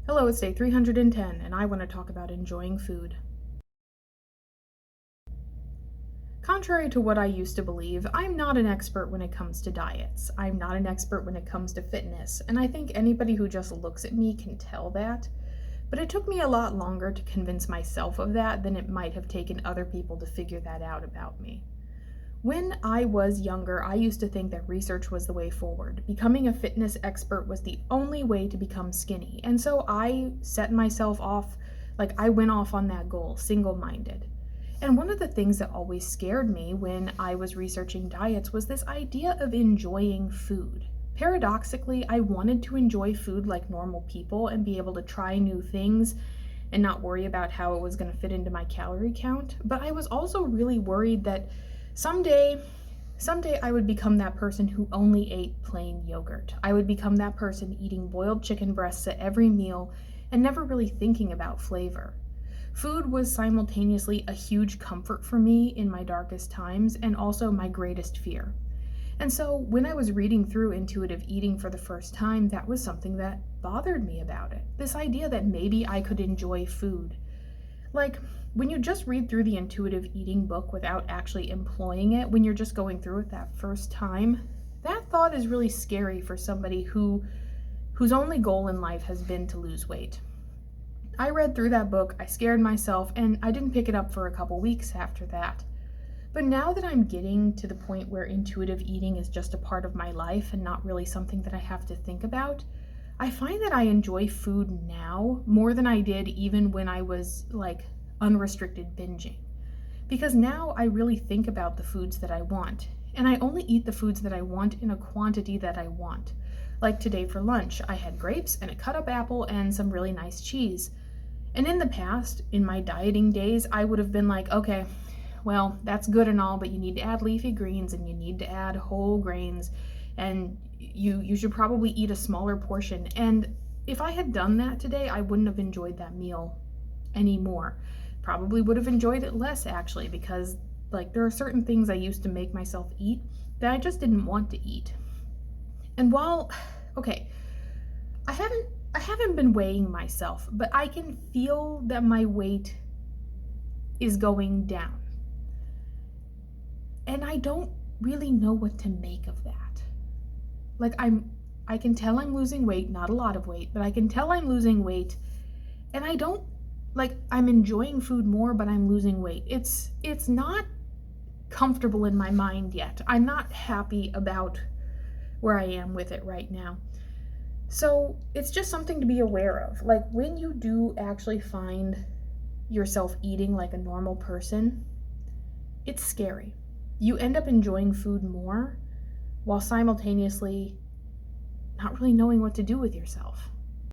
Hello, it's day 310, and I want to talk about enjoying food. Contrary to what I used to believe, I'm not an expert when it comes to diets. I'm not an expert when it comes to fitness, and I think anybody who just looks at me can tell that. But it took me a lot longer to convince myself of that than it might have taken other people to figure that out about me. When I was younger, I used to think that research was the way forward. Becoming a fitness expert was the only way to become skinny. And so I set myself off, I went off on that goal, single minded. And one of the things that always scared me when I was researching diets was this idea of enjoying food. Paradoxically, I wanted to enjoy food like normal people and be able to try new things and not worry about how it was going to fit into my calorie count. But I was also really worried that Someday, someday I would become that person who only ate plain yogurt. I would become that person eating boiled chicken breasts at every meal and never really thinking about flavor. Food was simultaneously a huge comfort for me in my darkest times and also my greatest fear. And so when I was reading through intuitive eating for the first time, that was something that bothered me about it. This idea that maybe I could enjoy food. Like, when you just read through the intuitive eating book without actually employing it, when you're just going through it that first time, that thought is really scary for somebody whose only goal in life has been to lose weight. I read through that book, I scared myself, and I didn't pick it up for a couple weeks after that. But now that I'm getting to the point where intuitive eating is just a part of my life and not really something that I have to think about, I find that I enjoy food now more than I did even when I was unrestricted binging. Because now I really think about the foods that I want, and I only eat the foods that I want in a quantity that I want. Like today for lunch, I had grapes and a cut up apple and some really nice cheese. And in the past, in my dieting days, I would have been like, okay, well, that's good and all, but you need to add leafy greens and you need to add whole grains, and you should probably eat a smaller portion. And if I had done that today, I wouldn't have enjoyed that meal anymore. Probably would have enjoyed it less, actually, because there are certain things I used to make myself eat that I just didn't want to eat. And while okay, I haven't been weighing myself, but I can feel that my weight is going down. And I don't really know what to make of that. I can tell I'm losing weight, not a lot of weight, but I can tell I'm losing weight, and I don't I'm enjoying food more, but I'm losing weight. It's not comfortable in my mind yet. I'm not happy about where I am with it right now. So it's just something to be aware of. When you do actually find yourself eating like a normal person, it's scary. You end up enjoying food more while simultaneously not really knowing what to do with yourself.